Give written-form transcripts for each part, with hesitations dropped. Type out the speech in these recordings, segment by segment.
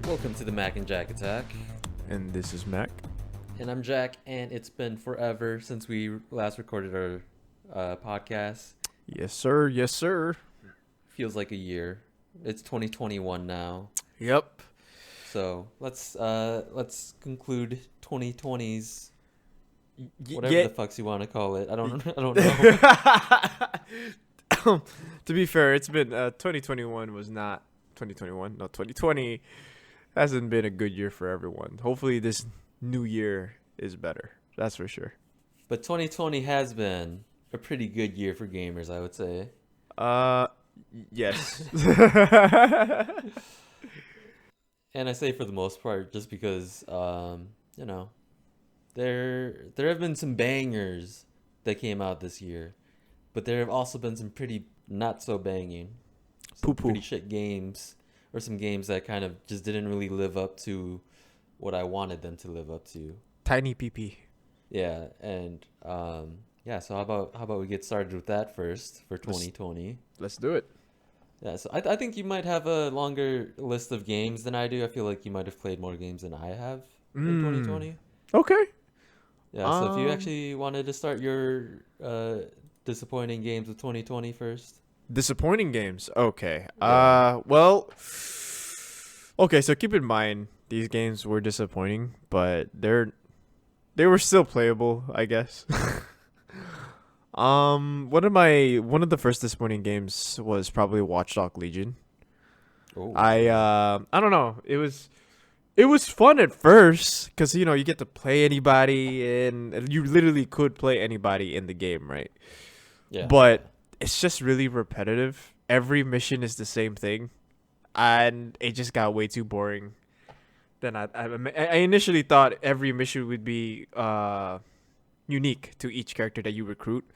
Welcome to the Mac and Jack Attack. And this is Mac. And I'm Jack, and it's been forever since we last recorded our podcast. Yes, sir. Yes, sir. Feels like a year. It's 2021 now. Yep. So let's conclude 2020's whatever the fucks you want to call it. I don't know. To be fair, it's been 2021 was not 2021. No, 2020 hasn't been a good year for everyone. Hopefully this new year is better. That's for sure. But 2020 has been a pretty good year for gamers, I would say. Yes. And I say for the most part just because there have been some bangers that came out this year, but there have also been some pretty not so banging, pretty shit games, or some games that kind of just didn't really live up to what I wanted them to live up to. Tiny PP. Yeah, and so how about we get started with that first for 2020? Let's do it. Yeah, so I think you might have a longer list of games than I do. I feel like you might have played more games than I have in 2020. Okay. Yeah, so if you actually wanted to start your disappointing games of 2020 first. Disappointing games. Okay. Yeah. Okay, so keep in mind these games were disappointing, but they were still playable, I guess. One of the first disappointing games was probably Watch Dogs Legion. Oh. I don't know. It was fun at first cuz you get to play anybody and you literally could play anybody in the game, right? Yeah. But it's just really repetitive. Every mission is the same thing, and it just got way too boring. Then I initially thought every mission would be unique to each character that you recruit,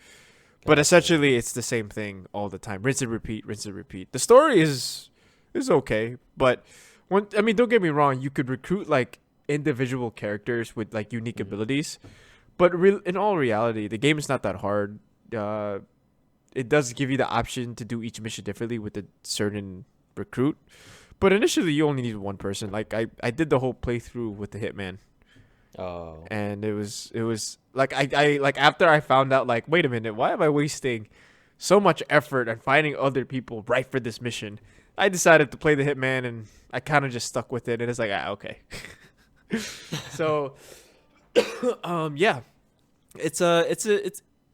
but essentially it's the same thing all the time. Rinse and repeat, rinse and repeat. The story is okay, but don't get me wrong. You could recruit like individual characters with like unique abilities, but in all reality, the game is not that hard. It does give you the option to do each mission differently with a certain recruit, but initially you only need one person. Like I did the whole playthrough with the Hitman. Oh. And it was like I like after I found out, like, wait a minute, why am I wasting so much effort on finding other people right for this mission? I decided to play the Hitman, and I kind of just stuck with it, and it's like, okay. So yeah.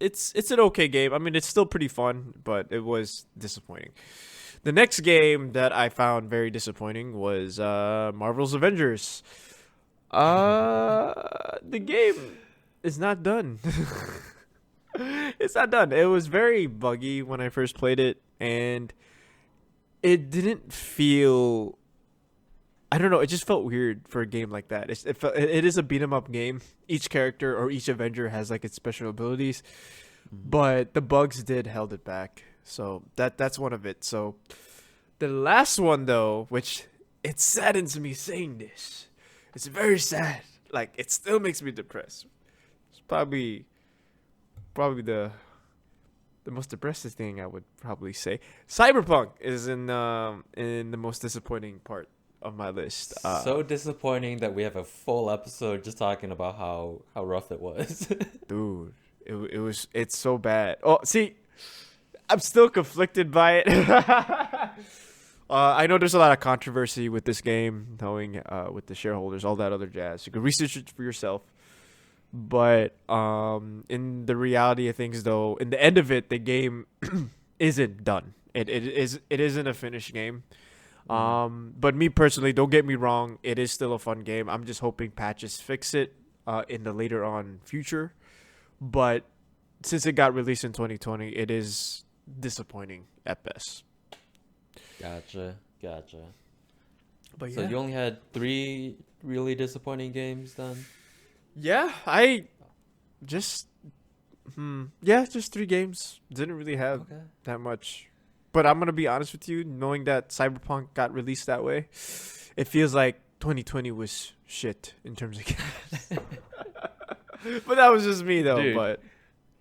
It's an okay game. I mean, it's still pretty fun, but it was disappointing. The next game that I found very disappointing was Marvel's Avengers. The game is not done. It's not done. It was very buggy when I first played it, and it didn't feel, I don't know, it just felt weird for a game like that. It is a beat 'em up game. Each character or each Avenger has like its special abilities, but the bugs did held it back. So that's one of it. So the last one though, which it saddens me saying this, it's very sad. Like, it still makes me depressed. It's probably the most depressing thing I would probably say. Cyberpunk is in the most disappointing part of my list. So disappointing that we have a full episode just talking about how rough it was. Dude, it's so bad. Oh, see, I'm still conflicted by it. I know there's a lot of controversy with this game, knowing with the shareholders, all that other jazz. You can research it for yourself. But in the reality of things, though, in the end of it, the game isn't done. It isn't a finished game. But me personally, don't get me wrong, it is still a fun game. I'm just hoping patches fix it in the later on future. But since it got released in 2020, it is disappointing at best. Gotcha. But so you only had 3 really disappointing games then? Yeah, just 3 games. Didn't really have that much. But I'm going to be honest with you, knowing that Cyberpunk got released that way, it feels like 2020 was shit in terms of games. But that was just me though. Dude, but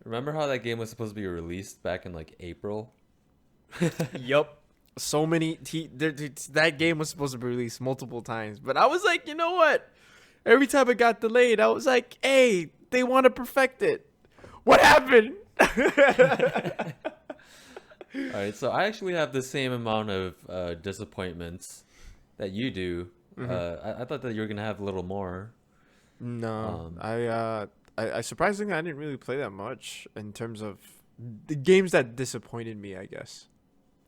remember how that game was supposed to be released back in like April? Yup. so many. That game was supposed to be released multiple times, but I was like, you know what? Every time it got delayed, I was like, hey, they want to perfect it. What happened? All right, so I actually have the same amount of disappointments that you do. I thought that you were gonna have a little more. No, Um, I surprisingly I didn't really play that much in terms of the games that disappointed me, I guess.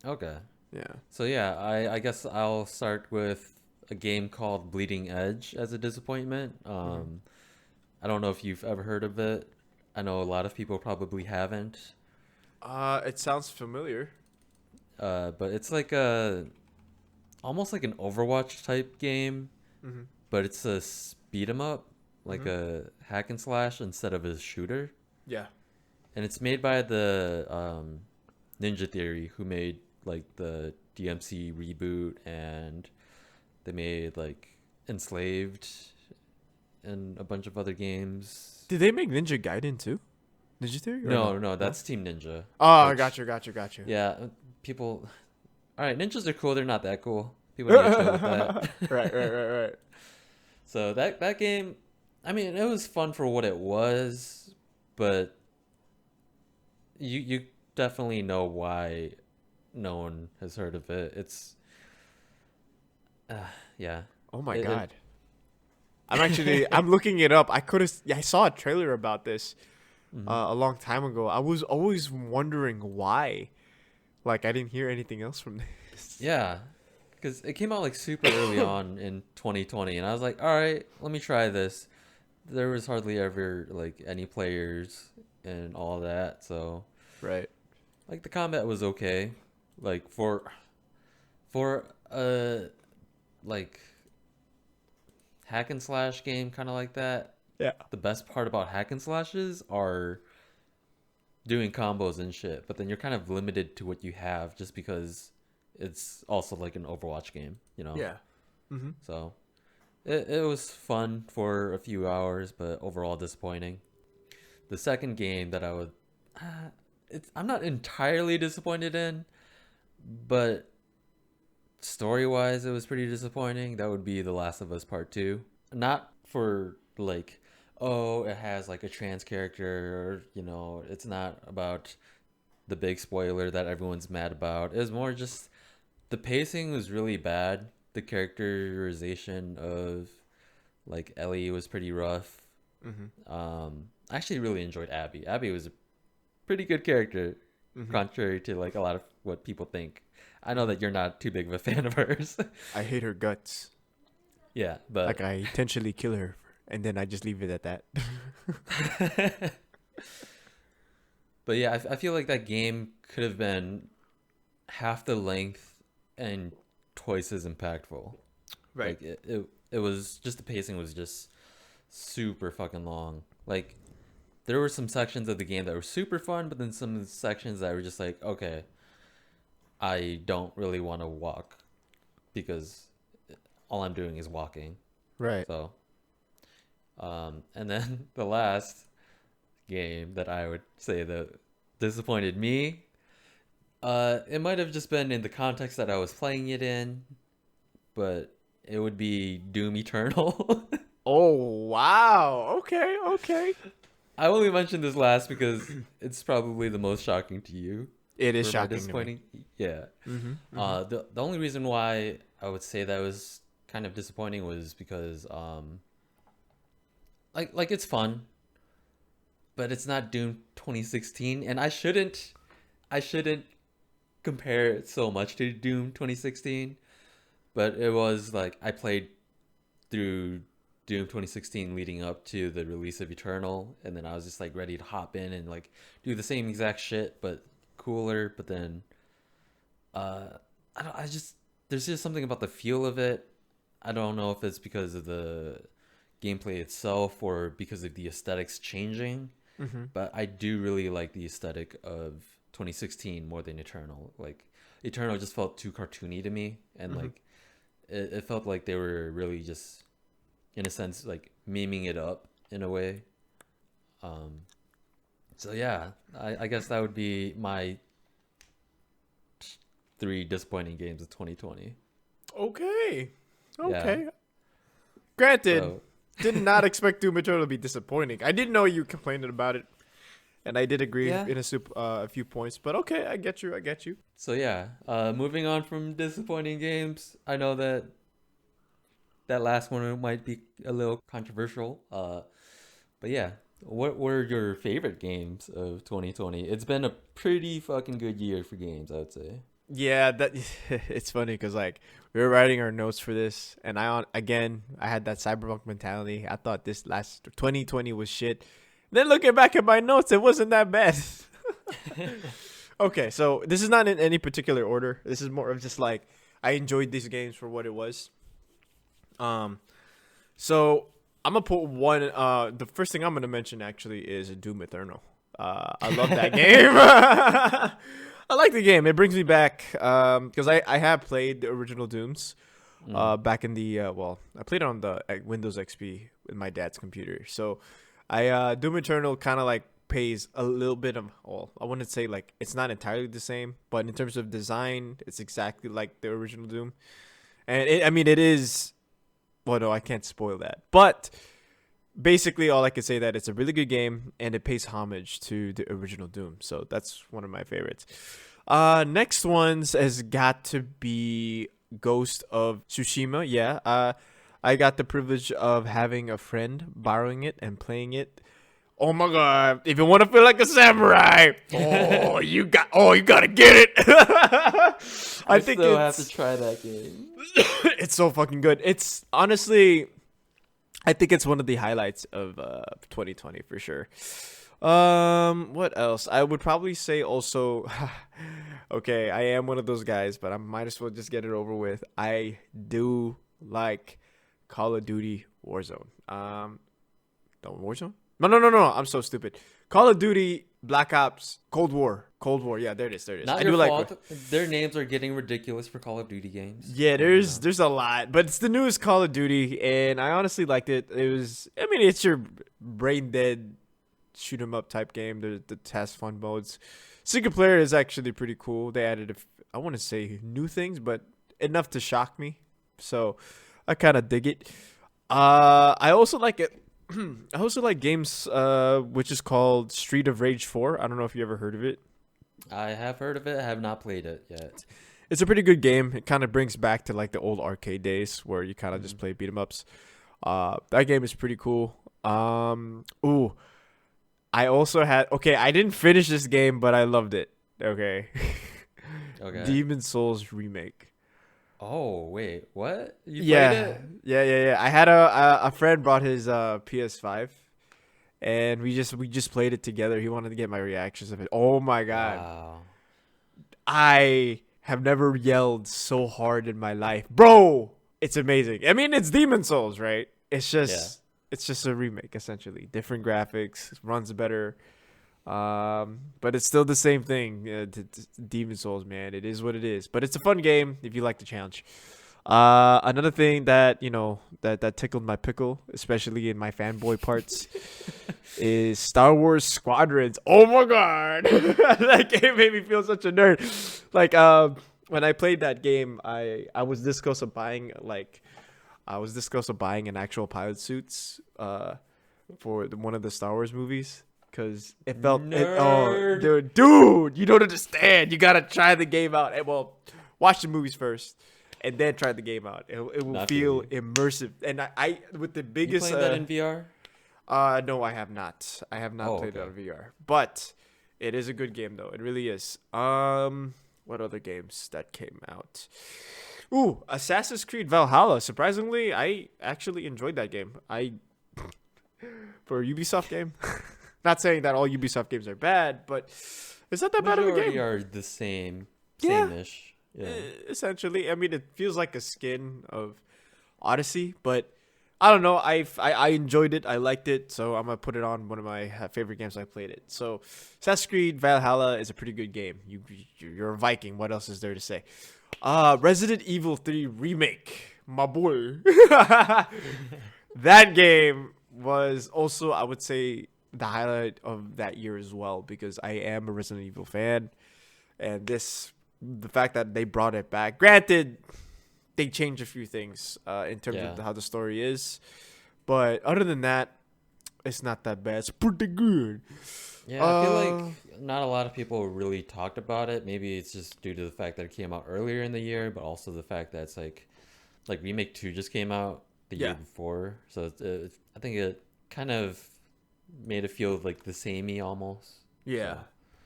okay. Yeah. So yeah, I guess I'll start with a game called Bleeding Edge as a disappointment. Hmm. I don't know if you've ever heard of it. I know a lot of people probably haven't. It sounds familiar. But it's like a almost like an Overwatch type game, Hmm. but it's a beat 'em up, like Hmm. a hack and slash instead of a shooter. Yeah. And it's made by the Ninja Theory, who made like the DMC reboot, and they made like Enslaved and a bunch of other games. Did they make Ninja Gaiden too? Did you think or no? No, No. that's Team Ninja. Oh, got Which, you, got you, got you. yeah, people. All right, ninjas are cool. They're not that cool. People need to chill with that. Right. So that game, I mean, it was fun for what it was, but you definitely know why no one has heard of it. It's uh, yeah. Oh my It god. I'm looking it up. I saw a trailer about this mhm. a long time ago. I was always wondering why. Like I didn't hear anything else from this. Yeah, because it came out like super early on in 2020, and I was like, all right, let me try this. There was hardly ever like any players and all that, so Right. like the combat was okay. Like for a like hack and slash game kind of like that, Yeah. the best part about hack and slashes are doing combos and shit, but then you're kind of limited to what you have just because it's also like an Overwatch game, you know? Yeah. Mhm. So it was fun for a few hours, but overall disappointing. The second game that I would, I'm not entirely disappointed in, but story wise, it was pretty disappointing. That would be The Last of Us Part 2. Not for like, oh, it has like a trans character, or, it's not about the big spoiler that everyone's mad about. It was more just the pacing was really bad. The characterization of like Ellie was pretty rough. Mhm. I actually really enjoyed Abby. Abby was a pretty good character, Mhm. contrary to like a lot of what people think. I know that you're not too big of a fan of hers. I hate her guts. Yeah, Like but I intentionally kill her and then I just leave it at that. but yeah, I feel like that game could have been half the length and twice as impactful. Right. Like it was just the pacing was just super fucking long. Like there were some sections of the game that were super fun, but then some sections that were just like, okay, I don't really want to walk because all I'm doing is walking. Right. So, and then the last game that I would say that disappointed me, it might have just been in the context that I was playing it in, but it would be Doom Eternal. Oh wow. Okay. Okay. I only mentioned this last because it's probably the most shocking to you It is for my shocking to me. disappointing. Yeah. Mhm. Mhm. The only reason why I would say that was kind of disappointing was because like it's fun, but it's not Doom 2016, and I shouldn't compare it so much to Doom 2016, but it was like I played through Doom 2016 leading up to the release of Eternal, and then I was just like ready to hop in and like do the same exact shit but cooler. But then uh, I don't. I just there's just something about the feel of it. I don't know if it's because of the gameplay itself or because of the aesthetics changing, Mhm. but I do really like the aesthetic of 2016 more than Eternal. Like Eternal just felt too cartoony to me, and Mhm. like it felt like they were really just in a sense like memeing it up in a way. Um, so yeah, I guess that would be my 3 disappointing games of 2020. Okay. Okay. Yeah. Granted, So, did not expect Doom Eternal to be disappointing. I didn't know you complained about it, and I did agree yeah. in a few points. But okay, I get you. I get you. So yeah, moving on from disappointing games, I know that last one might be a little controversial. But yeah, what were your favorite games of 2020? It's been a pretty fucking good year for games, I would say. Yeah, that it's funny because like we were writing our notes for this, and I had that cyberpunk mentality. I thought this last 2020 was shit. Then looking back at my notes, it wasn't that bad. Okay, so this is not in any particular order. This is more of just like I enjoyed these games for what it was. So I'm gonna put one. The first thing I'm gonna mention actually is Doom Eternal. I love that game. I like the game. It brings me back because I have played the original Dooms back in the I played it on the Windows XP with my dad's computer. So I Doom Eternal kind of like pays a little bit of, well, I wouldn't say like it's not entirely the same, but in terms of design, it's exactly like the original Doom. And it is. Well, no, I can't spoil that. But basically, all I can say that it's a really good game and it pays homage to the original Doom. So that's one of my favorites. Next ones has got to be Ghost of Tsushima. Yeah. I got the privilege of having a friend borrowing it and playing it. Oh my god! If you want to feel like a samurai, you gotta get it. I think still have to try that game. It's so fucking good. It's honestly, I think it's one of the highlights of 2020 for sure. What else? I would probably say also, okay, I am one of those guys, but I might as well just get it over with. I do like Call of Duty Warzone. No, Warzone? No. I'm so stupid. Call of Duty, Black Ops, Cold War. Yeah, there it is. Not your fault. Their names are getting ridiculous for Call of Duty games. Yeah, there's a lot, but it's the newest Call of Duty, and I honestly liked it. It's your brain dead shoot 'em up type game. The task fun modes. Single player is actually pretty cool. They added I want to say new things, but enough to shock me. So I kind of dig it. I also like it. I also like games which is called Street of Rage 4. I don't know if you ever heard of it. I have heard of it. I have not played it yet. It's a pretty good game. It kind of brings back to like the old arcade days where you kind of just play beat 'em ups. That game is pretty cool. Ooh, I also had. Okay, I didn't finish this game, but I loved it. Okay. Okay. Demon Souls remake. Oh wait, what? You Yeah, played it? yeah. I had a friend brought his PS5, and we just played it together. He wanted to get my reactions of it. Oh my god, Wow. I have never yelled so hard in my life, bro. It's amazing. I mean, it's Demon Souls, right? It's just a remake essentially. Different graphics, runs better. But it's still the same thing. Demon Souls, man, it is what it is. But it's a fun game if you like the challenge. Another thing that that tickled my pickle, especially in my fanboy parts, is Star Wars Squadrons. Oh my god, that game made me feel such a nerd. Like when I played that game, I was this close of buying an actual pilot suits for one of the Star Wars movies. Because it felt, dude, you don't understand. You gotta try the game out. And, well, watch the movies first, and then try the game out. It will not feel really immersive. And I with the biggest. You playing that in VR? No, I have not. I have not played it on VR. But it is a good game, though. It really is. What other games that came out? Ooh, Assassin's Creed Valhalla. Surprisingly, I actually enjoyed that game. For a Ubisoft game. Not saying that all Ubisoft games are bad, but it's not that bad of a game. Are the same, same-ish. Yeah. Essentially, I mean, it feels like a skin of Odyssey, but I don't know. I enjoyed it. I liked it, so I'm gonna put it on one of my favorite games. I played it. So, Assassin's Creed Valhalla is a pretty good game. You're a Viking. What else is there to say? Resident Evil 3 remake, my boy. That game was also, I would say, the highlight of that year as well, because I am a Resident Evil fan, and this the fact that they brought it back. Granted, they changed a few things in terms Yeah. of how the story is, but other than that, it's not that bad. It's pretty good. Yeah, I feel like not a lot of people really talked about it. Maybe it's just due to the fact that it came out earlier in the year, but also the fact that it's like Remake 2 just came out the year Yeah. before. So I think it kind of made it feel like the samey almost. Yeah. So,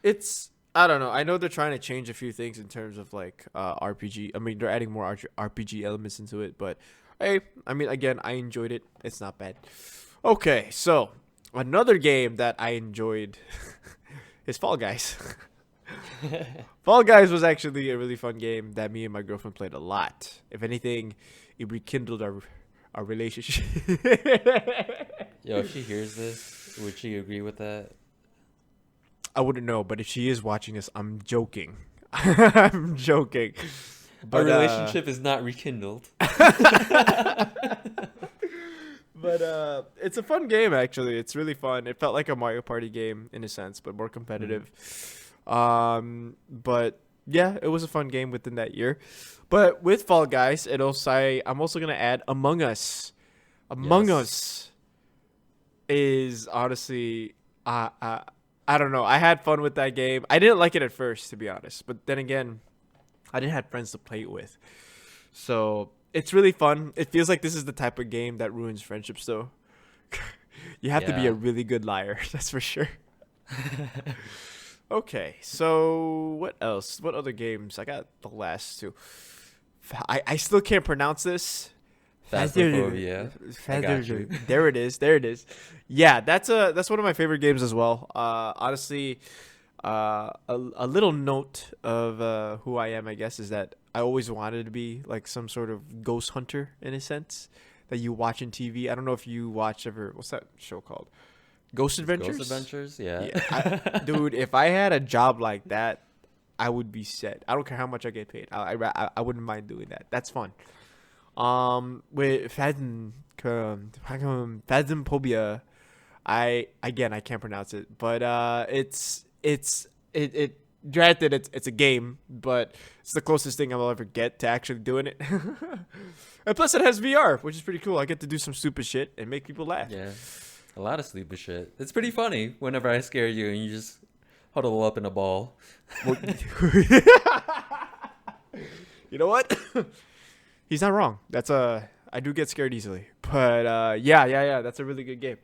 It's I don't know. I know they're trying to change a few things in terms of like RPG. I mean, they're adding more RPG elements into it, but hey, I mean, again, I enjoyed it. It's not bad. Okay, so another game that I enjoyed is Fall Guys. Fall Guys was actually a really fun game that me and my girlfriend played a lot. If anything, it rekindled our relationship. yo, if she hears this, would she agree with that? I wouldn't know, but if she is watching this, I'm joking. I'm joking. Our But relationship is not rekindled. but it's a fun game actually. It's really fun. It felt like a Mario Party game in a sense, but more competitive. But yeah, it was a fun game within that year. But with Fall Guys, I'm also gonna add Among Us. Among Yes. Us is honestly, I don't know. I had fun with that game. I didn't like it at first, to be honest, but then again, I didn't have friends to play it with, so it's really fun. It feels like this is the type of game that ruins friendships, though. You have to be Yeah. a really good liar, that's for sure. Okay, so what else? What other games? I got the last two. I still can't pronounce this. Phasmophobia. I got you. There it is. There it is. Yeah, that's one of my favorite games as well. Honestly, a little note of who I am, I guess, is that I always wanted to be like some sort of ghost hunter in a sense that you watch in TV. I don't know if you watch ever. What's that show called? Ghost Adventures. Ghost Adventures, yeah. Yeah, dude. If I had a job like that, I would be set. I don't care how much I get paid. I wouldn't mind doing that. That's fun. With Phasmophobia, I can't pronounce it, but it granted it's a game, but it's the closest thing I'll ever get to actually doing it. And plus, it has VR, which is pretty cool. I get to do some stupid shit and make people laugh. Yeah. A lot of stupid shit. It's pretty funny whenever I scare you and you just huddle up in a ball. Well, you know what? He's not wrong. I do get scared easily, but yeah. That's a really good game.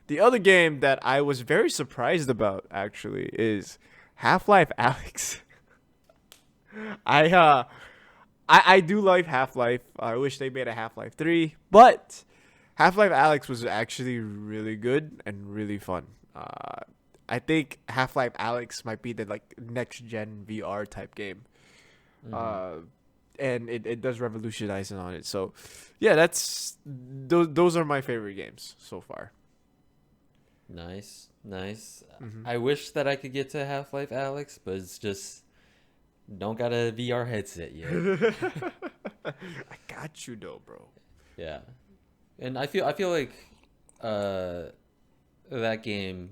The other game that I was very surprised about actually is Half-Life Alyx. I do like Half-Life. I wish they made a Half-Life 3, but Half-Life Alyx was actually really good and really fun. I think Half-Life Alyx might be the like next gen VR type game. And it does revolutionize on it. So, yeah, those are my favorite games so far. Nice, nice. Mhm. I wish that I could get to Half-Life Alyx, but it's just don't got a VR headset yet. I got you though, bro. Yeah. And I feel like that game,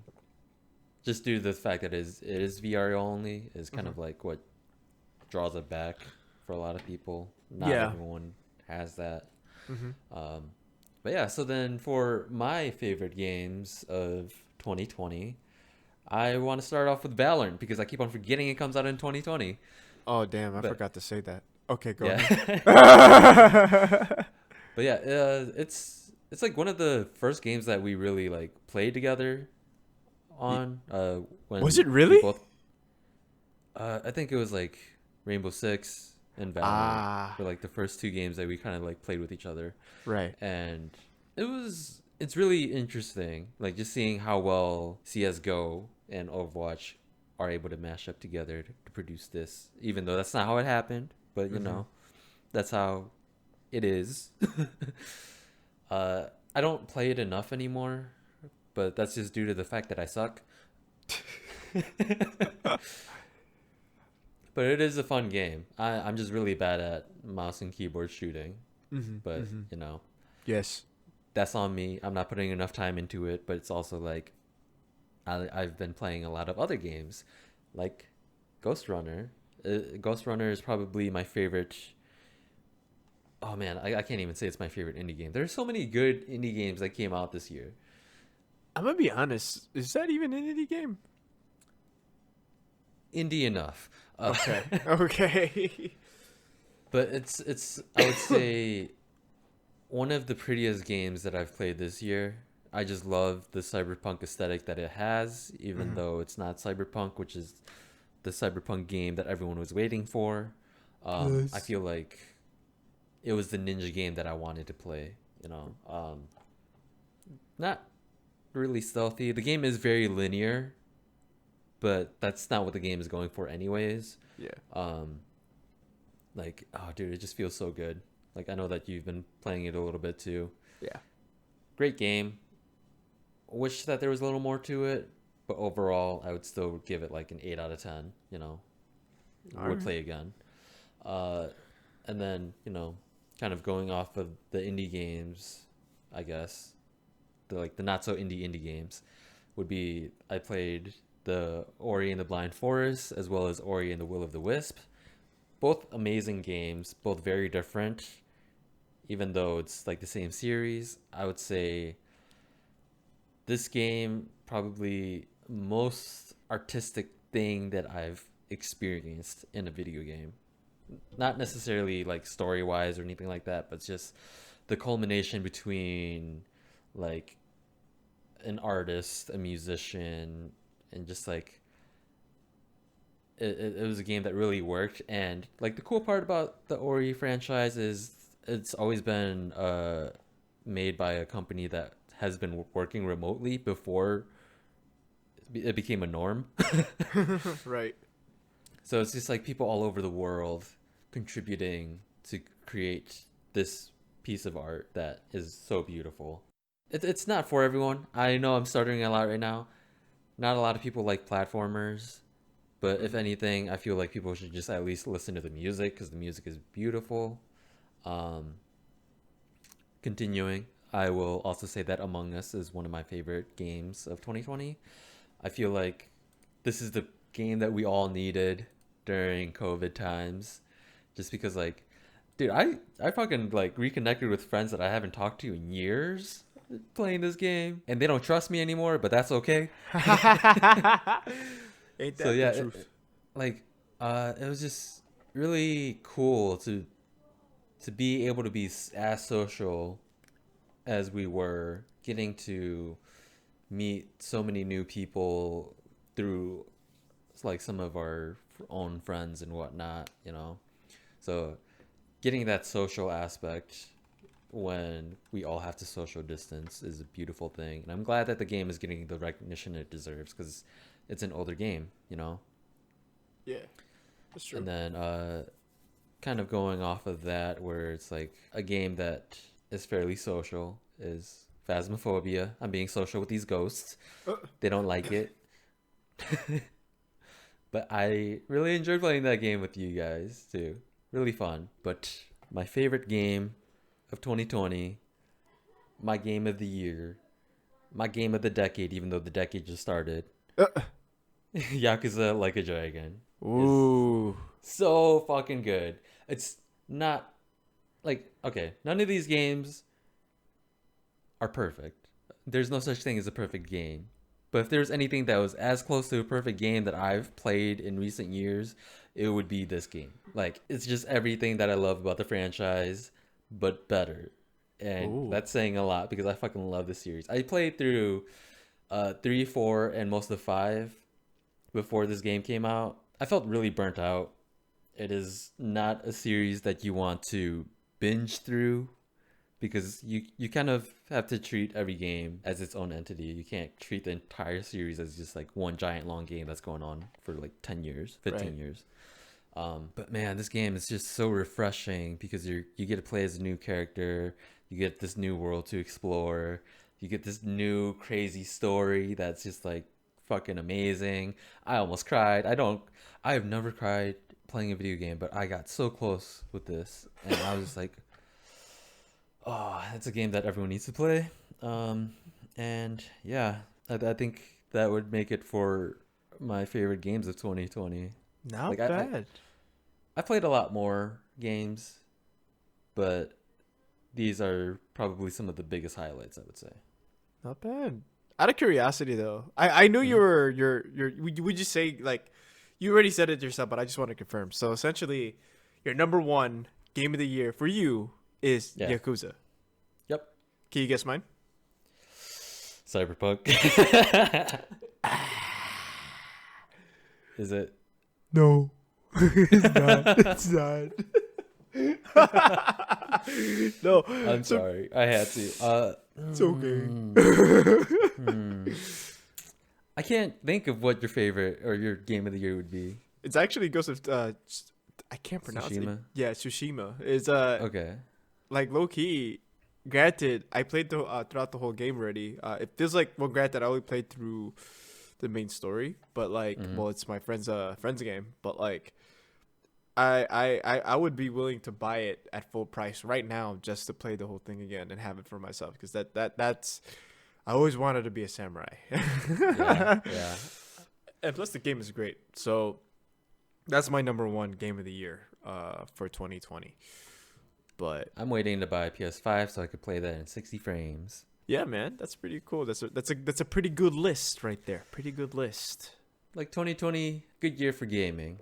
just due to the fact that it is VR only, is kind of like what draws it back for a lot of people. Not Yeah. everyone has that. Mhm. But yeah, so then for my favorite games of 2020, I want to start off with Valorant because I keep on forgetting it comes out in 2020. Oh damn, I But forgot to say that. Okay, go yeah. ahead. But yeah, it's like one of the first games that we really like played together on. When Was it we really? both, I think it was like Rainbow Six and Valorant Ah, were like the first two games that we kind of like played with each other, right. and it's really interesting, like just seeing how well CS:GO and Overwatch are able to mash up together to produce this, even though that's not how it happened, but you Mhm. know, that's how it is. I don't play it enough anymore, but that's just due to the fact that I suck. But it is a fun game. I'm just really bad at mouse and keyboard shooting, Mhm. but Mhm. you know, Yes. that's on me. I'm not putting enough time into it, but it's also like I've been playing a lot of other games like Ghost Runner Ghost Runner is probably my favorite. Oh man, I can't even say it's my favorite indie game. There's so many good indie games that came out this year. I'm gonna be honest. Is that even an indie game? Indie enough. Okay. Okay. But it's I would say one of the prettiest games that I've played this year. I just love the cyberpunk aesthetic that it has, even Mhm. though it's not cyberpunk, which is the cyberpunk game that everyone was waiting for. I Yes. feel like it was the ninja game that I wanted to play. Not really stealthy. The game is very linear, but that's not what the game is going for, anyways. Yeah. Um, like, oh, dude, it just feels so good. Like, I know that you've been playing it a little bit too. Yeah. Great game. Wish that there was a little more to it, but overall, I would still give it like an 8 out of 10. All Would right. play again. Uh, and then, kind of going off of the indie games, I guess, the not so indie games would be I played the Ori and the Blind Forest as well as Ori and the Will of the Wisp. Both amazing games, both very different, even though it's like the same series. I would say this game probably most artistic thing that I've experienced in a video game. Not necessarily like story wise or anything like that, but just the culmination between like an artist, a musician, and just like it was a game that really worked. And like the cool part about the Ori franchise is it's always been made by a company that has been working remotely before it became a norm. Right. So it's just like people all over the world contributing to create this piece of art that is so beautiful. It's not for everyone. I know I'm stuttering a lot right now. Not a lot of people like platformers, but if Mhm. anything, I feel like people should just at least listen to the music because the music is beautiful. Um, Continuing, I will also say that Among Us is one of my favorite games of 2020. I feel like this is the game that we all needed during COVID times, just because like, dude, I fucking like reconnected with friends that I haven't talked to in years playing this game, and they don't trust me anymore, but that's okay. Ain't So that the yeah, truth? like it was just really cool to be able to be as social as we were, getting to meet so many new people through like some of our own friends and whatnot. So getting that social aspect when we all have to social distance is a beautiful thing, and I'm glad that the game is getting the recognition it deserves because it's an older game. Yeah. That's true. And then kind of going off of that, where it's like a game that is fairly social, is Phasmophobia. I'm being social with these ghosts. Uh, They don't like it. But I really enjoyed playing that game with you guys too. Really fun. But my favorite game of 2020, my game of the year, my game of the decade, even though the decade just started, uh, Yakuza Like a Dragon, is Ooh. so fucking good. It's not like, okay, none of these games are perfect. There's no such thing as a perfect game. But if there's anything that was as close to a perfect game that I've played in recent years, it would be this game. Like, it's just everything that I love about the franchise, but better. And Ooh. that's saying a lot because I fucking love this series. I played through 3, 4, and most of 5 before this game came out. I felt really burnt out. It is not a series that you want to binge through because you kind of have to treat every game as its own entity. You can't treat the entire series as just like one giant long game that's going on for like 10 years, 15 Right. years. But man, this game is just so refreshing because you get to play as a new character, you get this new world to explore, you get this new crazy story that's just like fucking amazing. I almost cried. I have never cried playing a video game, but I got so close with this, and I was just like, oh, it's a game that everyone needs to play. Um, and yeah, I think that would make it for my favorite games of 2020. Not Like I bad. I played a lot more games, but these are probably some of the biggest highlights, I would say. Not bad. Out of curiosity, though, I knew you Mhm. were would you say like you already said it yourself, but I just want to confirm. So essentially, your number one game of the year for you is Yeah. Yakuza. Yep. Can you guess mine? Cyberpunk. Is it? No, it's not. It's not. No, I'm sorry. I had to. it's okay. I can't think of what your favorite or your game of the year would be. It's actually Ghost of I can't pronounce it. Tsushima? Yeah, Tsushima. It's Okay. like low key. Granted, I played throughout the whole game already. It feels like, well, granted, I only played through the main story, but like, well, it's my friend's game. But like, I would be willing to buy it at full price right now just to play the whole thing again and have it for myself because that's I always wanted to be a samurai. Yeah. Yeah. And plus, the game is great. So that's my number one game of the year for 2020. But I'm waiting to buy a PS5 so I could play that in 60 frames. yeah, man, that's pretty cool. That's a pretty good list right there. Pretty good list. Like 2020, good year for gaming.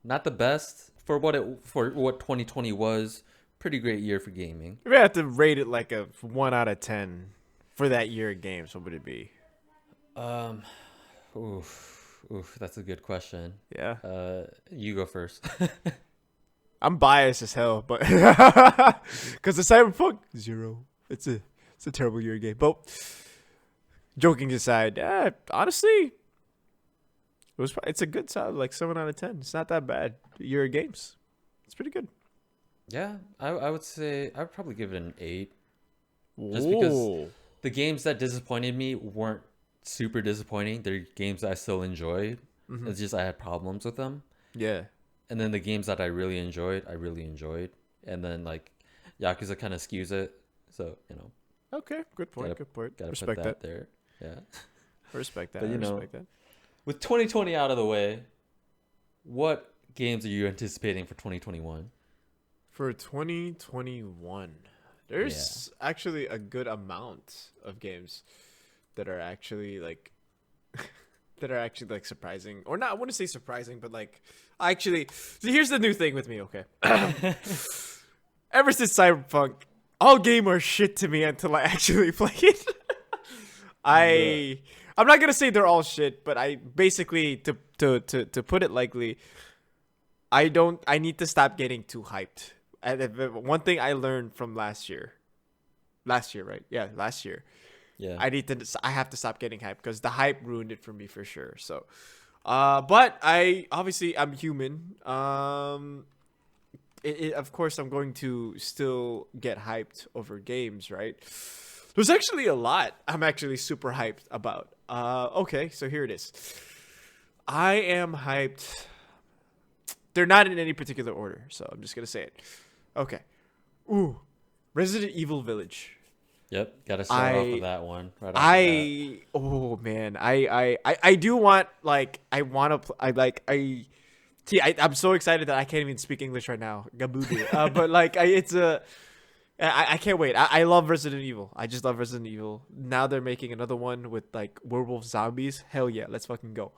Not the best for what 2020 was. Pretty great year for gaming. If I had to rate it like a 1 out of 10 for that year of games, what would it be? Oof, that's a good question. Yeah. You go first. I'm biased as hell, but because the Cyberpunk 0, it's a terrible year game. But joking aside, honestly, it's a good solid like 7 out of 10. It's not that bad. Year of games, it's pretty good. Yeah, I would say I would probably give it an 8. Just because the games that disappointed me weren't super disappointing. They're games that I still enjoyed. It's just I had problems with them. Yeah. And then the games that I really enjoyed. And then like Yakuza kind of skews it. So, Okay. Good point. Gotta- Good point. gotta Respect put that. that there. Yeah. Respect that. But, I you know, respect that. With 2020 out of the way, what games are you anticipating for 2021? For 2021, there's actually a good amount of games that are actually like surprising, or not. I wouldn't say surprising, but like actually. So here's the new thing with me. Okay, ever since Cyberpunk, all game are shit to me until I actually play it. I'm not gonna say they're all shit, but I basically to put it lightly, I need to stop getting too hyped. And one thing I learned from last year, right? Yeah, last year. Yeah. I have to stop getting hyped because the hype ruined it for me for sure. So, but I'm human. Of course I'm going to still get hyped over games, right? There's actually a lot I'm actually super hyped about. Okay, so here it is. I am hyped. They're not in any particular order, so I'm just gonna say it. Okay. Ooh, Resident Evil Village. Yep. Got to start off with that one. Right off the bat. Oh man, I do want like I'm so excited that I can't even speak English right now. Gabudu. But like I can't wait. I love Resident Evil. I just love Resident Evil. Now they're making another one with like werewolf zombies. Hell yeah, let's fucking go.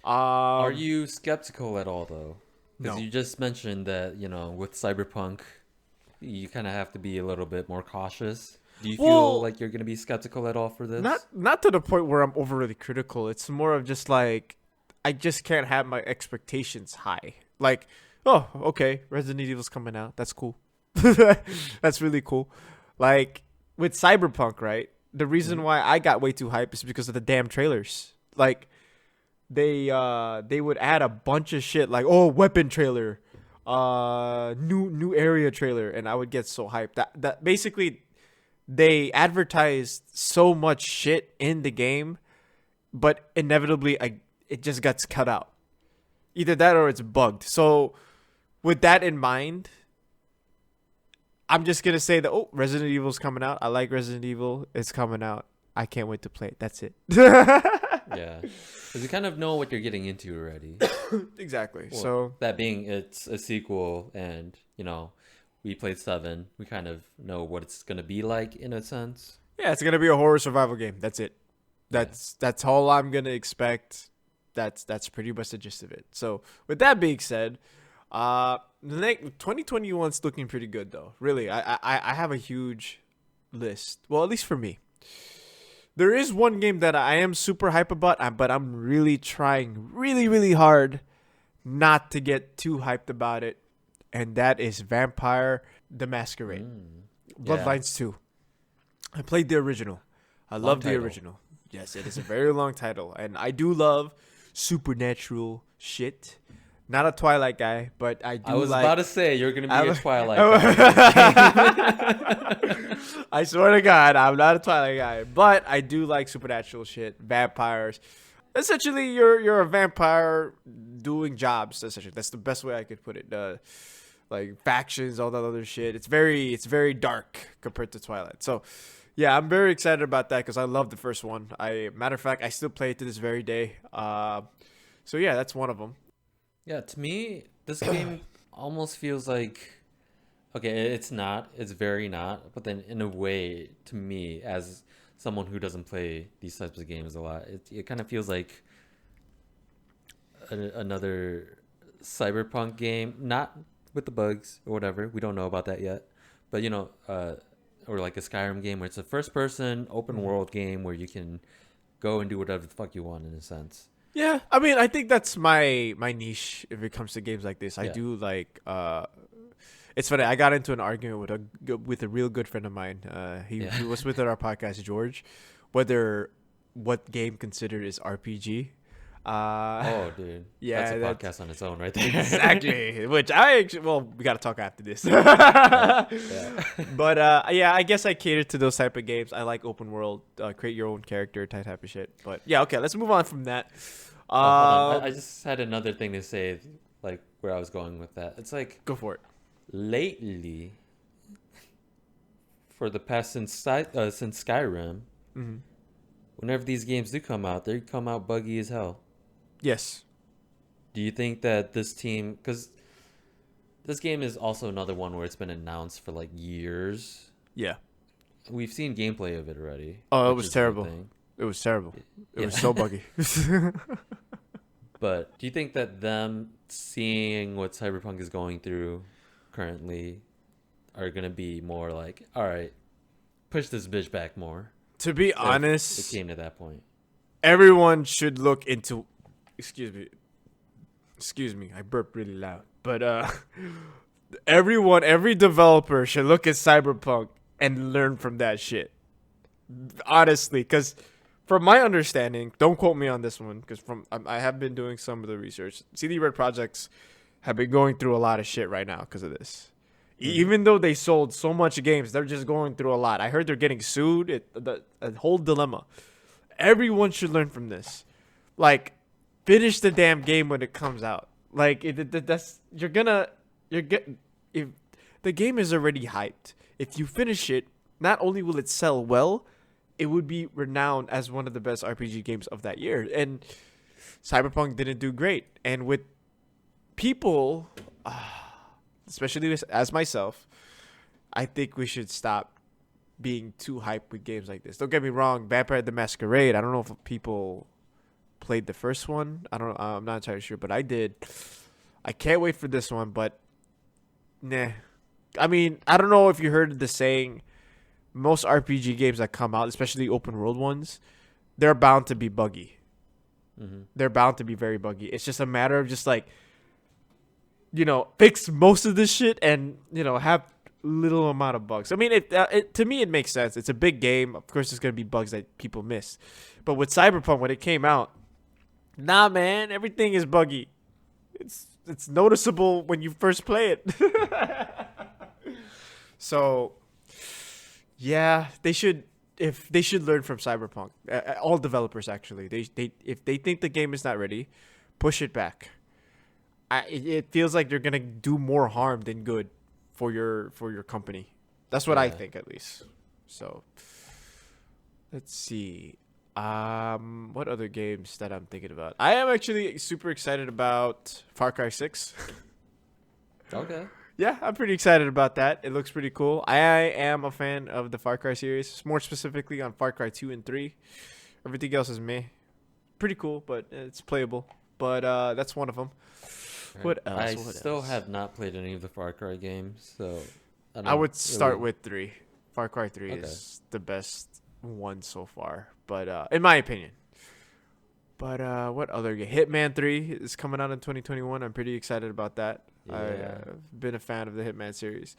Are you skeptical at all though? Because No. you just mentioned that, with Cyberpunk, you kind of have to be a little bit more cautious. Do you feel like you're going to be skeptical at all for this? Not to the point where I'm overly critical. It's more of just like I just can't have my expectations high. Like, oh, okay, Resident Evil's coming out. That's cool. That's really cool. Like with Cyberpunk, right? The reason why I got way too hyped is because of the damn trailers. Like they would add a bunch of shit like, oh, weapon trailer, new area trailer, and I would get so hyped. That basically they advertised so much shit in the game, but inevitably it just gets cut out. Either that or it's bugged. So with that in mind, I'm just gonna say that Resident Evil's coming out. I like Resident Evil. It's coming out. I can't wait to play it. That's it. Yeah, because you kind of know what you're getting into already. Exactly. Well, So that being it's a sequel, and we played 7. We kind of know what it's gonna be like in a sense. yeah, it's gonna be a horror survival game. That's it. Yeah. That's all I'm gonna expect. That's pretty much the gist of it. So with that being said, the next 2021's looking pretty good though. Really, I have a huge list. Well, at least for me. There is one game that I am super hype about, but I'm really trying really, really hard not to get too hyped about it, and that is Vampire the Masquerade. Yeah. Bloodlines 2. I played the original. I Long love the title. original. Yes, it is a very long title, and I do love supernatural shit. Not a Twilight guy, but I do I was like. about to say you're gonna be I a was- Twilight guy. I swear to God, I'm not a Twilight guy, but I do like supernatural shit, vampires. Essentially, you're a vampire doing jobs. Essentially, that's the best way I could put it. Like factions, all that other shit. It's very dark compared to Twilight. So, yeah, I'm very excited about that because I love the first one. Matter of fact, I still play it to this very day. So yeah, that's one of them. Yeah, to me, this game almost feels like okay, it's not. It's very not. But then, in a way, to me, as someone who doesn't play these types of games a lot, it kind of feels like another cyberpunk game, not with the bugs or whatever. We don't know about that yet, but or like a Skyrim game where it's a first-person open world game where you can go and do whatever the fuck you want in a sense. Yeah, I mean, I think that's my niche if it comes to games like this. I Yeah. do like. It's funny. I got into an argument with a real good friend of mine. He was with our podcast, George, whether what game considered is RPG. Oh, dude. Yeah, that's a podcast on its own right there. Exactly. Which we got to talk after this. Yeah. But yeah, I guess I cater to those type of games. I like open world, create your own character type of shit. But yeah, okay, let's move on from that. Oh, hold on. I just had another thing to say, like where I was going with that. It's like Go for it. lately, for the past since Skyrim, Mm-hmm. whenever these games do come out, they come out buggy as hell. Yes. Do you think that this team, because this game is also another one where it's been announced for like years. Yeah. We've seen gameplay of it already. Oh, it which was is a good terrible. thing. It was terrible. It Yeah. was so buggy. But do you think that them seeing what Cyberpunk is going through currently are going to be more like, all right, push this bitch back more? To be If honest, it came to that point. everyone should look into. Excuse me. I burped really loud. But every developer should look at Cyberpunk and learn from that shit. Honestly, because from my understanding, don't quote me on this one, because I have been doing some of the research. CD Red Projects have been going through a lot of shit right now because of this. Even though they sold so much games, they're just going through a lot. I heard they're getting sued. A whole dilemma. Everyone should learn from this. Like, finish the damn game when it comes out. Like, if the game is already hyped. If you finish it, not only will it sell well, it would be renowned as one of the best RPG games of that year. And Cyberpunk didn't do great. And with people, especially as myself, I think we should stop being too hyped with games like this. Don't get me wrong, Vampire the Masquerade, I don't know if people played the first one. I'm not entirely sure, but I did. I can't wait for this one, but nah. I mean, I don't know if you heard the saying, most RPG games that come out, especially open world ones, they're bound to be buggy. Mm-hmm. They're bound to be very buggy. It's just a matter of just like, fix most of this shit and, have little amount of bugs. I mean, to me, it makes sense. It's a big game. Of course, there's going to be bugs that people miss. But with Cyberpunk, when it came out, nah, man, everything is buggy. It's noticeable when you first play it. So, yeah, they should learn from Cyberpunk. All developers actually. If they think the game is not ready, push it back. It feels like they're gonna do more harm than good for your company. That's what I Yeah. think, at least. So, let's see. What other games that I'm thinking about? I am actually super excited about Far Cry 6. Okay. Yeah, I'm pretty excited about that. It looks pretty cool. I am a fan of the Far Cry series, more specifically on Far Cry 2 and 3. Everything else is meh. Pretty cool, but it's playable. But that's one of them. Right. What else? I What still else? have not played any of the Far Cry games, so I would don't start really. with 3. Far Cry 3 Okay. is the best one so far, but in my opinion. But what other game? Hitman 3 is coming out in 2021. I'm pretty excited about that. Yeah. I've been a fan of the Hitman series.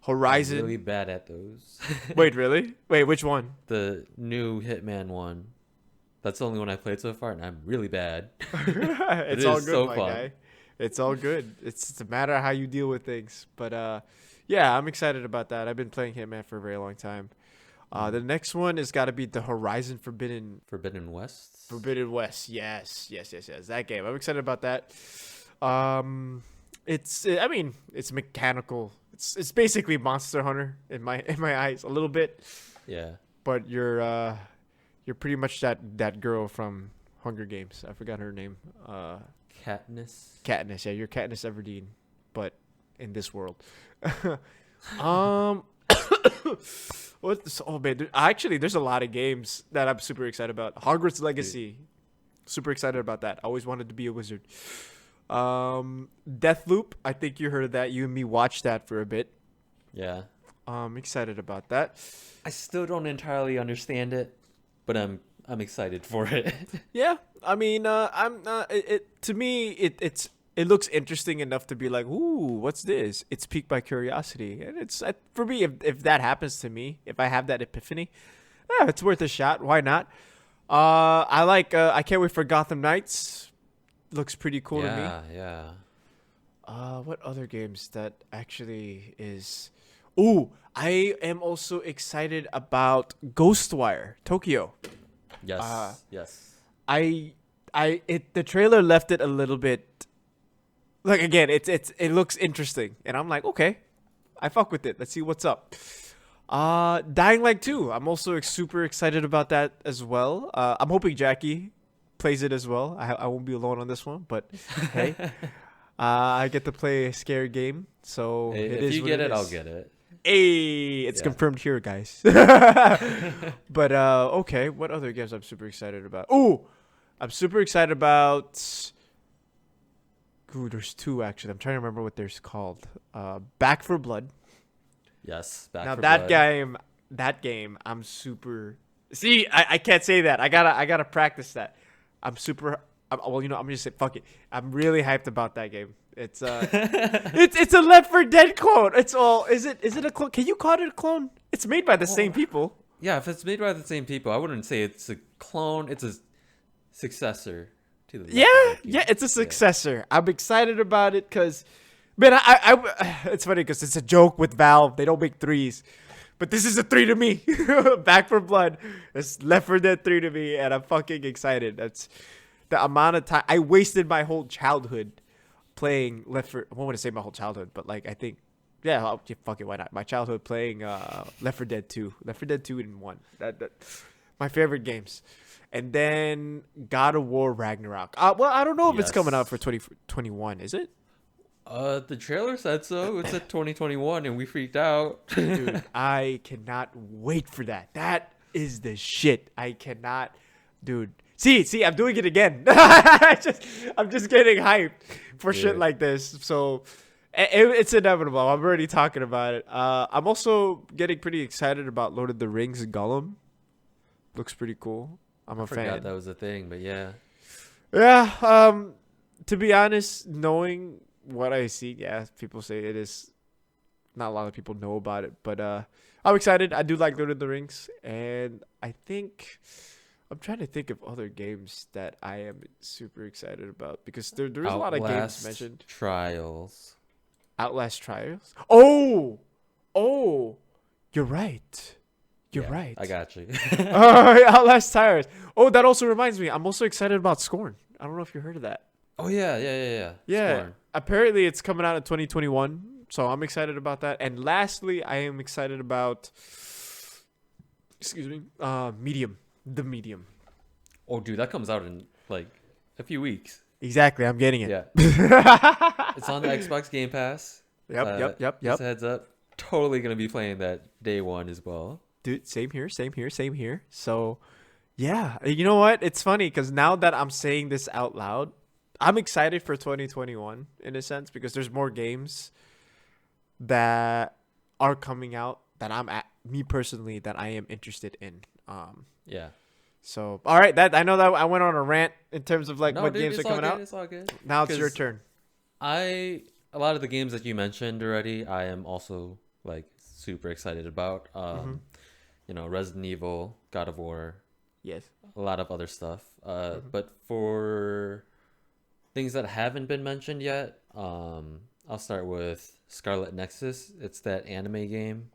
I'm really Horizon. bad at those. Wait, really? Wait, which one? The new Hitman one. That's the only one I played so far, and I'm really bad. It It's all is good, so my fun. guy. It's all good. It's a matter of how you deal with things. But yeah, I'm excited about that. I've been playing Hitman for a very long time. The next one has got to be the Horizon Forbidden West. Forbidden West. Yes. That game. I'm excited about that. I mean, it's mechanical. It's basically Monster Hunter in my eyes a little bit, Yeah. but you're pretty much that girl from Hunger Games. I forgot her name. Katniss. Katniss. Yeah, you're Katniss Everdeen, but in this world. um oh man, actually there's a lot of games that I'm super excited about. Hogwarts Legacy. Super excited about that. I always wanted to be a wizard. Deathloop, I think you heard of that. You and me watched that for a bit. Yeah. I'm excited about that. I still don't entirely understand it, but I'm excited for it. Yeah, I mean, I'm to me it looks interesting enough to be like, ooh, what's this? It's piqued my curiosity, and it's for me. If that happens to me, if I have that epiphany, yeah, it's worth a shot. Why not? I like. I can't wait for Gotham Knights. Looks pretty cool to me. Yeah. What other games that actually is? Ooh, I am also excited about Ghostwire Tokyo. Yes. Yes. The trailer left it a little bit like, again, it looks interesting, and I'm like, okay, I fuck with it. Let's see what's up. Dying Light 2. I'm also super excited about that as well. I'm hoping Jackie plays it as well. I won't be alone on this one, but hey, I get to play a scary game, so Hey, it if is you what get it it, I'll is. get it. Hey, it's Yeah. confirmed here, guys. But okay, what other games I'm super excited about? Ooh, I'm super excited about. Ooh, there's two actually. I'm trying to remember what they're called. Back for Blood. Yes. Back Now for that Blood. game, I'm super. See, I can't say that. I gotta practice that. I'm super. Well, I'm gonna just say fuck it. I'm really hyped about that game. It's it's a Left 4 Dead clone. It's all. Is it a clone? Can you call it a clone? It's made by the same people. Yeah, if it's made by the same people, I wouldn't say it's a clone. It's a successor to the Left 4 Dead Yeah, game. it's a successor. I'm excited about it because, man, it's funny because it's a joke with Valve. They don't make threes, but this is a 3 to me. Back for Blood. It's Left 4 Dead 3 to me, and I'm fucking excited. That's the amount of time I wasted my whole childhood playing Left 4. I won't want to say my whole childhood, but like I think, yeah, fuck it, why not? My childhood playing Left 4 Dead 2, Left 4 Dead 2 and 1. That my favorite games. And then God of War Ragnarok. Well, I don't know if it's coming out Yes. for 2021. Is it? The trailer said so. It said 2021, and we freaked out. Dude, I cannot wait for that. That is the shit. I cannot, dude. See, I'm doing it again. I'm just getting hyped for shit Dude. like this. So it's inevitable. I'm already talking about it. I'm also getting pretty excited about Lord of the Rings Gollum. Looks pretty cool. I'm a Forgot fan. that was a thing, but yeah. Yeah. To be honest, knowing what I see, yeah, people say it is. Not a lot of people know about it, but I'm excited. I do like Lord of the Rings, and I think I'm trying to think of other games that I am super excited about because there is a lot of games Outlast mentioned. Trials. Outlast Trials. Oh, you're right. You're Yeah, right. I got you. Outlast Trials. Oh, that also reminds me. I'm also excited about Scorn. I don't know if you heard of that. Oh yeah. Yeah, Scorn. apparently it's coming out in 2021, so I'm excited about that. And lastly, I am excited about, excuse me, Medium, the Medium. Oh, dude, that comes out in like a few weeks. Exactly, I'm getting it. Yeah. It's on the Xbox Game Pass. Yep. Just a heads up. Totally gonna be playing that day one as well. Dude, same here. So, yeah, you know what? It's funny because now that I'm saying this out loud, I'm excited for 2021 in a sense because there's more games that are coming out that me personally, that I am interested in. Yeah. So, all right, that I know that I went on a rant in terms of like No, what dude, games are coming out. It's all good. Now it's your 'Cause turn. A lot of the games that you mentioned already, I am also like super excited about. Resident Evil, God of War, Yes. a lot of other stuff. But for things that haven't been mentioned yet, I'll start with Scarlet Nexus. It's that anime game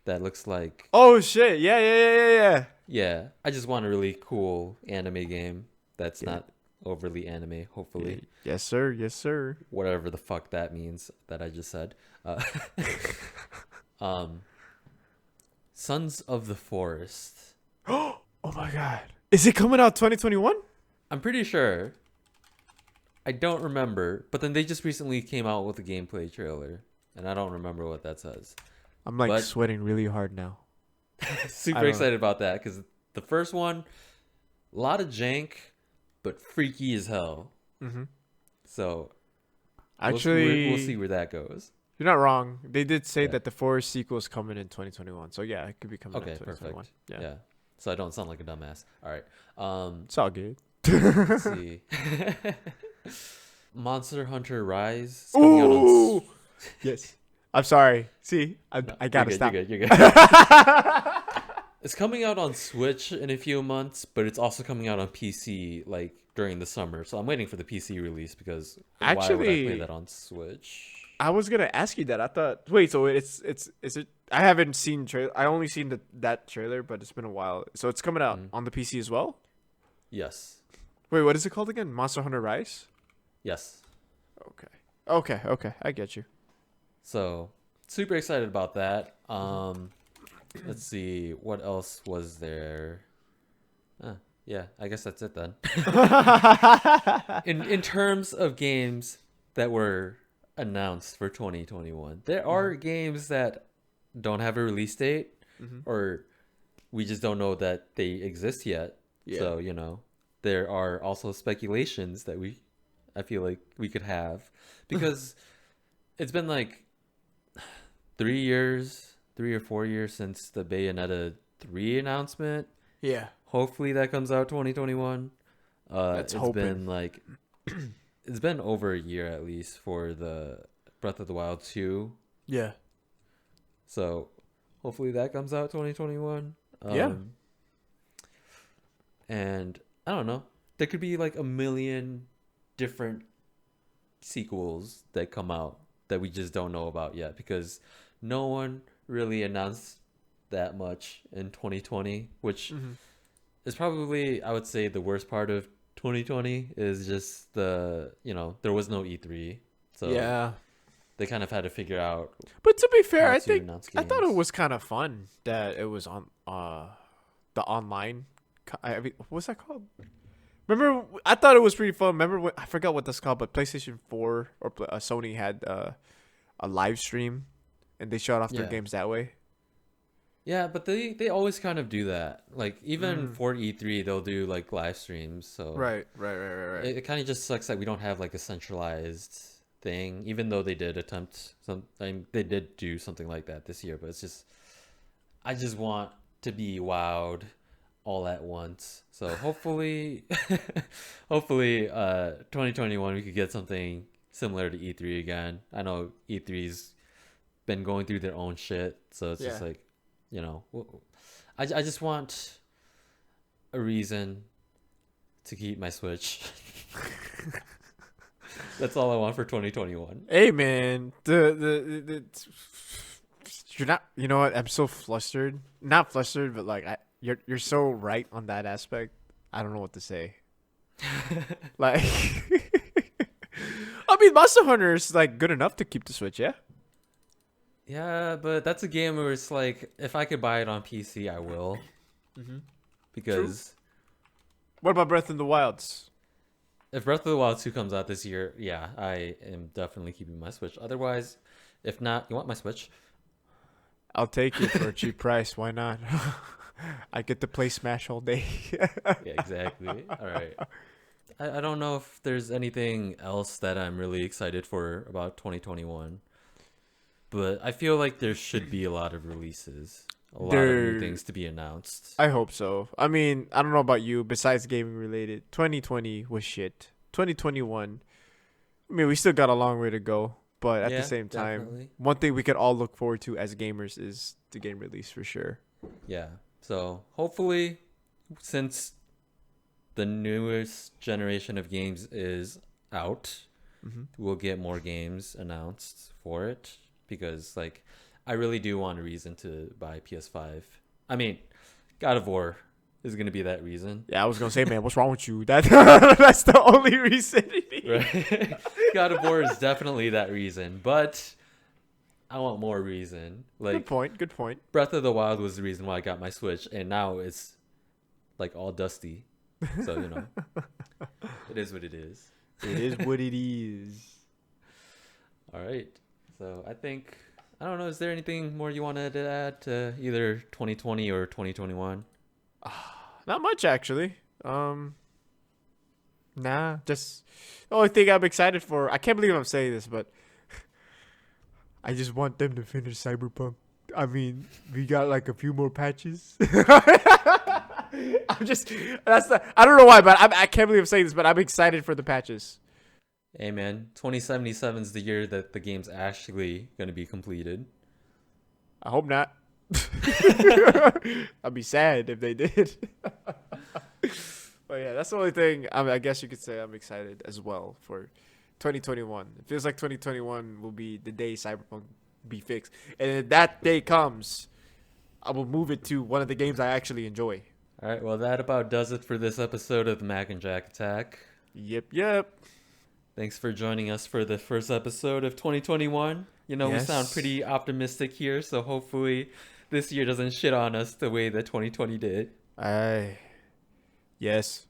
that looks like, Oh shit! Yeah. yeah, I just want a really cool anime game that's Yeah. not overly anime, hopefully. Yes, sir. Yes, sir. Whatever the fuck that means that I just said. Um, Sons of the Forest. Oh my god! Is it coming out 2021? I'm pretty sure. I don't remember, but then they just recently came out with a gameplay trailer, and I don't remember what that says. I'm like But- sweating really hard now. I Super don't- excited about that because the first one, a lot of jank, but freaky as hell. Mm-hmm. So Actually, we'll see where that goes. you're not wrong. They did say Yeah. that the Forest sequel is coming in 2021. So yeah, it could be coming Okay, in 2021. perfect. Yeah. Yeah. So I don't sound like a dumbass. All right. It's all good. Let's see. Monster Hunter Rise is coming out on. Ooh! Yes. I'm sorry. See, I gotta stop. You're good. It's coming out on Switch in a few months, but it's also coming out on PC like during the summer. So I'm waiting for the PC release because why would I Actually- play that on Switch? I was gonna ask you that. I thought. Wait. So is it? I haven't seen trailer. I only seen that trailer, but it's been a while. So it's coming out on the PC as well. Yes. Wait, what is it called again? Monster Hunter Rise. Yes. Okay. I get you. So super excited about that. Let's see what else was there. Yeah, I guess that's it then. In terms of games that were announced for 2021, there are games that don't have a release date, or we just don't know that they exist yet. Yeah. So there are also speculations that I feel like we could have, because it's been like 3 or 4 years since the Bayonetta 3 announcement. Yeah. Hopefully that comes out 2021. Let's It's hope been like it's been over a year at least for the Breath of the Wild 2. Yeah. So hopefully that comes out 2021. Yeah. And I don't know. There could be like a million different sequels that come out that we just don't know about yet, because no one really announced that much in 2020, which is probably, I would say, the worst part of 2020 is just there was no E3. So Yeah. they kind of had to figure out. But to be fair, how I to think announce I thought it games. was kind of fun that it was on the online. I mean, what's that called? Remember, I thought it was pretty fun. Remember when, I forgot what that's called, but PlayStation 4 or Sony had a live stream, and they showed off their Yeah. games that way. Yeah, but they always kind of do that. Like even for E3, they'll do like live streams. So Right. it kind of just sucks that we don't have like a centralized thing, even though they did attempt they did do something like that this year, but it's just, I just want to be wowed all at once. So hopefully 2021 we could get something similar to E3 again. I know E3's been going through their own shit, so it's just Yeah. like, I just want a reason to keep my Switch. That's all I want for 2021. Hey man, the you're not. You know what? I'm so flustered. Not flustered, but like you're so right on that aspect. I don't know what to say. Like, I mean, Monster Hunter is like good enough to keep the Switch, yeah. Yeah, but that's a game where it's like, if I could buy it on PC, I will. Because What about Breath of the Wilds? If Breath of the Wild 2 comes out this year, yeah, I am definitely keeping my Switch. Otherwise, if not, you want my Switch? I'll take it for a cheap price. Why not? I get to play Smash all day. Yeah, exactly. All right. I don't know if there's anything else that I'm really excited for about 2021, but I feel like there should be a lot of releases, a lot of new things to be announced. I hope so. I mean, I don't know about you, besides gaming related, 2020 was shit. 2021, I mean, we still got a long way to go, but at the same time, definitely. one thing we could all look forward to as gamers is the game release for sure. Yeah. So hopefully, since the newest generation of games is out, we'll get more games announced for it, because like I really do want a reason to buy PS5. I mean, God of War is gonna be that reason. Yeah, I was gonna say, man, what's wrong with you? That's the only reason. Right? God of War is definitely that reason, but I want more reason. Like, Good point. Breath of the Wild was the reason why I got my Switch, and now it's like all dusty. So, you know, it is what it is. It is what it is. All right. So I think, I don't know, is there anything more you wanted to add to either 2020 or 2021? Not much, actually. Nah, just the only thing I'm excited for. I can't believe I'm saying this, but I just want them to finish Cyberpunk. I mean, we got like a few more patches. I don't know why, but I can't believe I'm saying this, but I'm excited for the patches. Hey man, 2077 is the year that the game's actually going to be completed. I hope not. I'd be sad if they did. But yeah, that's the only thing I guess you could say I'm excited as well for 2021. It feels like 2021 will be the day Cyberpunk be fixed. And if that day comes, I will move it to one of the games I actually enjoy. All right, well, that about does it for this episode of the Mac and Jack Attack. Yep. Thanks for joining us for the first episode of 2021. You know, We sound pretty optimistic here, so hopefully this year doesn't shit on us the way that 2020 did. Yes.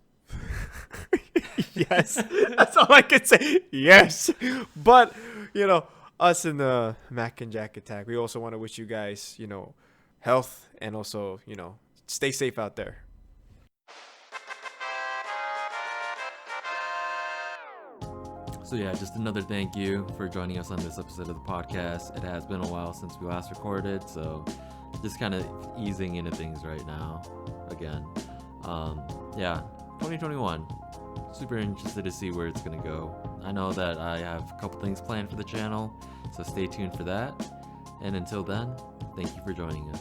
Yes. That's all I can say. Yes. But, you know, us in the Mac and Jack Attack, we also want to wish you guys, you know, health and also, you know, stay safe out there. So yeah, just another thank you for joining us on this episode of the podcast. It has been a while since we last recorded, so just kind of easing into things right now again. 2021. Super interested to see where it's going to go. I know that I have a couple things planned for the channel, so stay tuned for that. And until then, thank you for joining us.